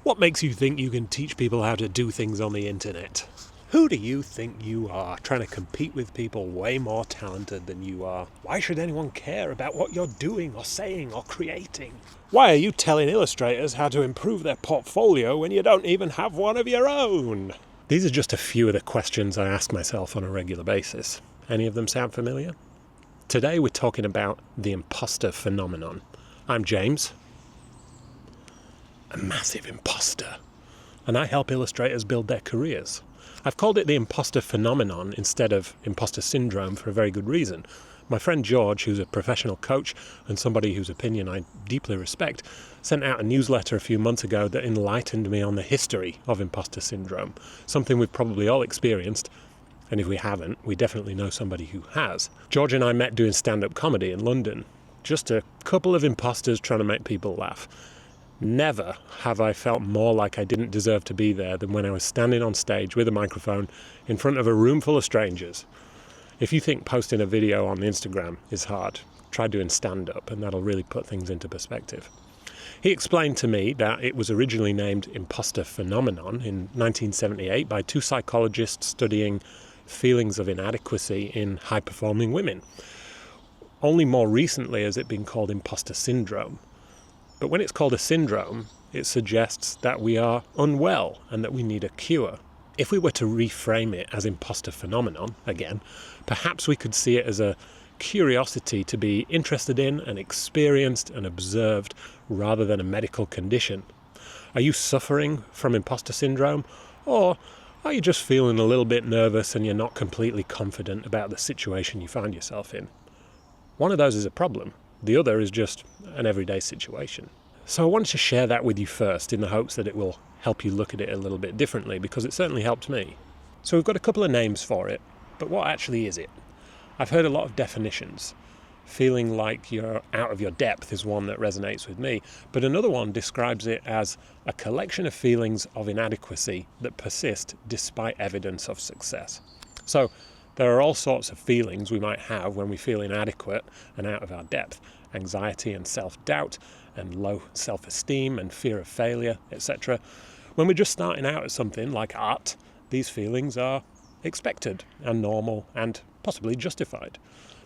What makes you think you can teach people how to do things on the internet? Who do you think you are, trying to compete with people way more talented than you are? Why should anyone care about what you're doing or saying or creating? Why are you telling illustrators how to improve their portfolio when you don't even have one of your own? These are just a few of the questions I ask myself on a regular basis. Any of them sound familiar? Today we're talking about the imposter phenomenon. I'm James, a massive imposter, and I help illustrators build their careers. I've called it the imposter phenomenon instead of imposter syndrome for a very good reason. My friend George, who's a professional coach and somebody whose opinion I deeply respect, sent out a newsletter a few months ago that enlightened me on the history of imposter syndrome, something we've probably all experienced, and if we haven't, we definitely know somebody who has. George and I met doing stand-up comedy in London. Just a couple of imposters trying to make people laugh. Never have I felt more like I didn't deserve to be there than when I was standing on stage with a microphone in front of a room full of strangers. If you think posting a video on Instagram is hard, try doing stand-up and that'll really put things into perspective. He explained to me that it was originally named imposter phenomenon in 1978 by two psychologists studying feelings of inadequacy in high-performing women. Only more recently has it been called imposter syndrome. But when it's called a syndrome, it suggests that we are unwell and that we need a cure. If we were to reframe it as imposter phenomenon, again, perhaps we could see it as a curiosity to be interested in and experienced and observed rather than a medical condition. Are you suffering from imposter syndrome? Or are you just feeling a little bit nervous and you're not completely confident about the situation you find yourself in? One of those is a problem. The other is just an everyday situation. So I wanted to share that with you first in the hopes that it will help you look at it a little bit differently, because it certainly helped me. So we've got a couple of names for it, but what actually is it? I've heard a lot of definitions. Feeling like you're out of your depth is one that resonates with me, but another one describes it as a collection of feelings of inadequacy that persist despite evidence of success. So there are all sorts of feelings we might have when we feel inadequate and out of our depth. Anxiety and self-doubt and low self-esteem and fear of failure, etc. When we're just starting out at something like art, these feelings are expected and normal and possibly justified.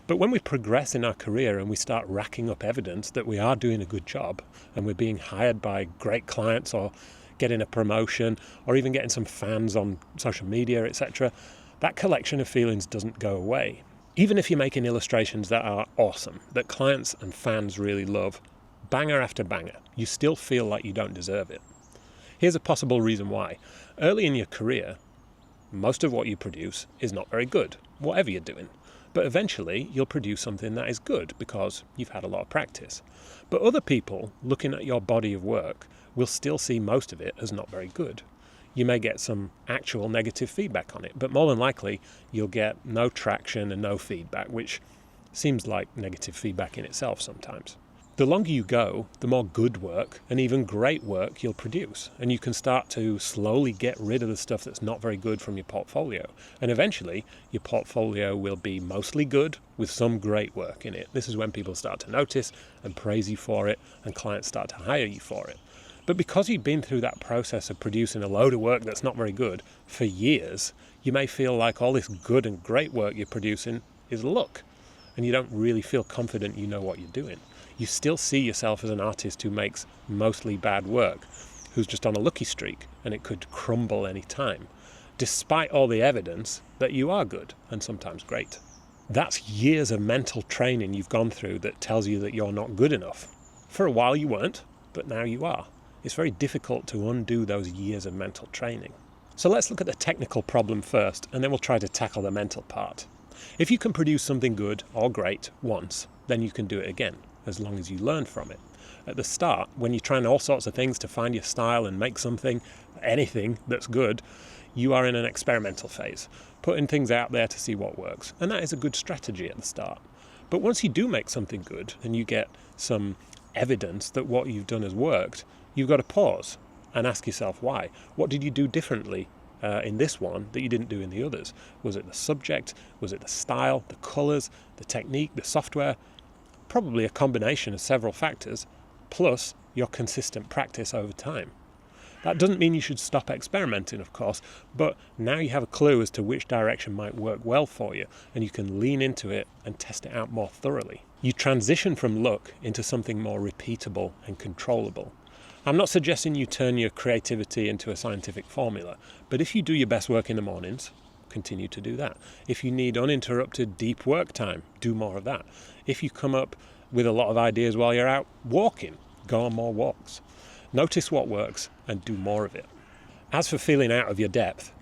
But when we progress in our career and we start racking up evidence that we are doing a good job and we're being hired by great clients or getting a promotion or even getting some fans on social media, etc., that collection of feelings doesn't go away. Even if you're making illustrations that are awesome, that clients and fans really love, banger after banger, you still feel like you don't deserve it. Here's a possible reason why. Early in your career, most of what you produce is not very good, whatever you're doing. But eventually, you'll produce something that is good because you've had a lot of practice. But other people, looking at your body of work, will still see most of it as not very good. You may get some actual negative feedback on it, but more than likely, you'll get no traction and no feedback, which seems like negative feedback in itself sometimes. The longer you go, the more good work and even great work you'll produce, and you can start to slowly get rid of the stuff that's not very good from your portfolio. And eventually, your portfolio will be mostly good with some great work in it. This is when people start to notice and praise you for it, and clients start to hire you for it. But because you've been through that process of producing a load of work that's not very good for years, you may feel like all this good and great work you're producing is luck, and you don't really feel confident you know what you're doing. You still see yourself as an artist who makes mostly bad work, who's just on a lucky streak, and it could crumble any time, despite all the evidence that you are good and sometimes great. That's years of mental training you've gone through that tells you that you're not good enough. For a while you weren't, but now you are. It's very difficult to undo those years of mental training. So let's look at the technical problem first, and then we'll try to tackle the mental part. If you can produce something good or great once, then you can do it again, as long as you learn from it. At the start, when you're trying all sorts of things to find your style and make something, anything that's good, you are in an experimental phase, putting things out there to see what works. And that is a good strategy at the start. But once you do make something good and you get some evidence that what you've done has worked, you've got to pause and ask yourself why. What did you do differently in this one that you didn't do in the others? Was it the subject? Was it the style, the colours, the technique, the software? Probably a combination of several factors, plus your consistent practice over time. That doesn't mean you should stop experimenting, of course, but now you have a clue as to which direction might work well for you, and you can lean into it and test it out more thoroughly. You transition from luck into something more repeatable and controllable. I'm not suggesting you turn your creativity into a scientific formula, but if you do your best work in the mornings, continue to do that. If you need uninterrupted deep work time, do more of that. If you come up with a lot of ideas while you're out walking, go on more walks. Notice what works and do more of it. As for feeling out of your depth,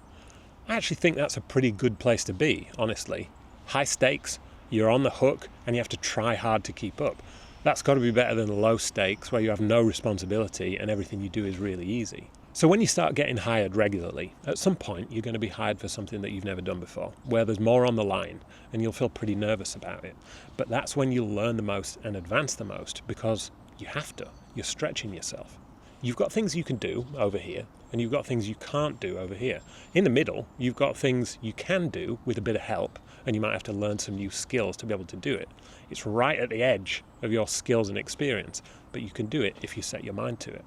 I actually think that's a pretty good place to be, honestly. High stakes, you're on the hook, and you have to try hard to keep up. That's got to be better than low stakes where you have no responsibility and everything you do is really easy. So when you start getting hired regularly, at some point you're going to be hired for something that you've never done before, where there's more on the line and you'll feel pretty nervous about it. But that's when you'll learn the most and advance the most, because you have to. You're stretching yourself. You've got things you can do over here, and you've got things you can't do over here. In the middle, you've got things you can do with a bit of help, and you might have to learn some new skills to be able to do it. It's right at the edge of your skills and experience, but you can do it if you set your mind to it.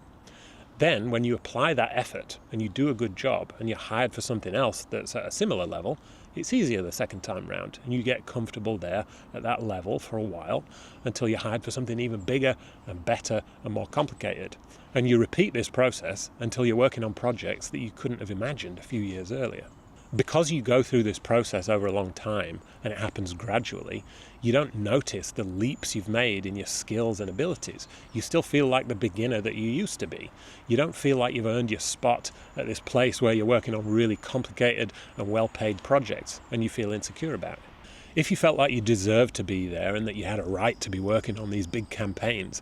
Then, when you apply that effort and you do a good job and you're hired for something else that's at a similar level, it's easier the second time round, and you get comfortable there at that level for a while until you're hired for something even bigger and better and more complicated. And you repeat this process until you're working on projects that you couldn't have imagined a few years earlier. Because you go through this process over a long time and it happens gradually, you don't notice the leaps you've made in your skills and abilities. You still feel like the beginner that you used to be. You don't feel like you've earned your spot at this place where you're working on really complicated and well-paid projects and you feel insecure about it. If you felt like you deserved to be there and that you had a right to be working on these big campaigns,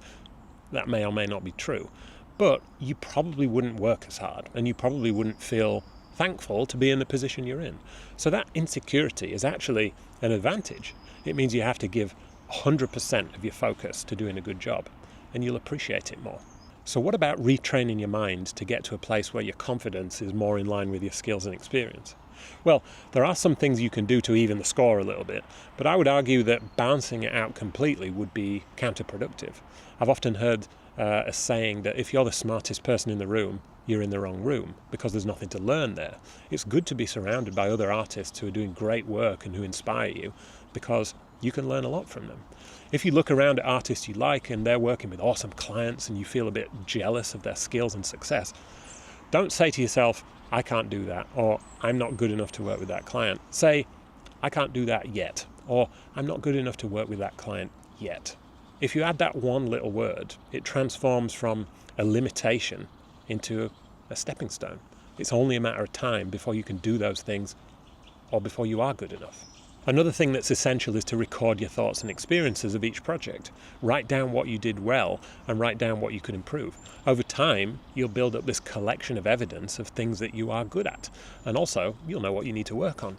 that may or may not be true. But you probably wouldn't work as hard and you probably wouldn't feel thankful to be in the position you're in. So that insecurity is actually an advantage. It means you have to give 100% of your focus to doing a good job, and you'll appreciate it more. So what about retraining your mind to get to a place where your confidence is more in line with your skills and experience? Well, there are some things you can do to even the score a little bit, but I would argue that balancing it out completely would be counterproductive. I've often heard a saying that if you're the smartest person in the room, you're in the wrong room, because there's nothing to learn there. It's good to be surrounded by other artists who are doing great work and who inspire you, because you can learn a lot from them. If you look around at artists you like and they're working with awesome clients and you feel a bit jealous of their skills and success, don't say to yourself, I can't do that, or I'm not good enough to work with that client. Say, I can't do that yet, or I'm not good enough to work with that client yet. If you add that one little word, it transforms from a limitation into a stepping stone. It's only a matter of time before you can do those things, or before you are good enough. Another thing that's essential is to record your thoughts and experiences of each project. Write down what you did well and write down what you could improve. Over time, you'll build up this collection of evidence of things that you are good at, and also you'll know what you need to work on.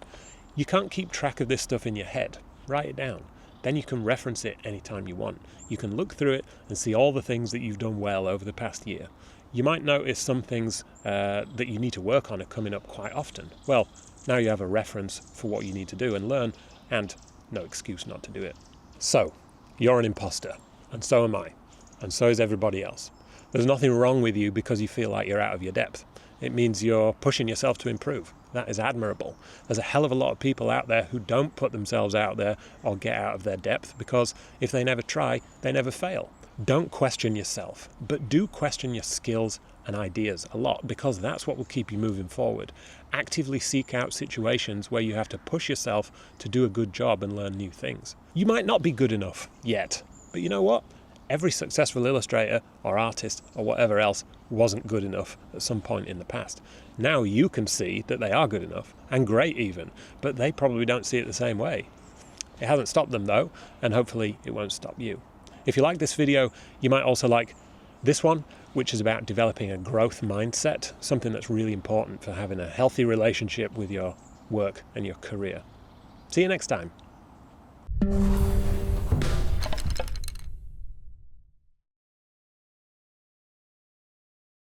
You can't keep track of this stuff in your head. Write it down. Then you can reference it anytime you want. You can look through it and see all the things that you've done well over the past year. You might notice some things that you need to work on are coming up quite often. Well, now you have a reference for what you need to do and learn, and no excuse not to do it. So, you're an imposter, and so am I, and so is everybody else. There's nothing wrong with you because you feel like you're out of your depth. It means you're pushing yourself to improve. That is admirable. There's a hell of a lot of people out there who don't put themselves out there or get out of their depth, because if they never try, they never fail. Don't question yourself, but do question your skills and ideas a lot, because that's what will keep you moving forward. Actively seek out situations where you have to push yourself to do a good job and learn new things. You might not be good enough yet, but you know what? Every successful illustrator or artist or whatever else wasn't good enough at some point in the past. Now you can see that they are good enough, and great even, but they probably don't see it the same way. It hasn't stopped them though, and hopefully it won't stop you. If you like this video, you might also like this one, which is about developing a growth mindset, something that's really important for having a healthy relationship with your work and your career. See you next time.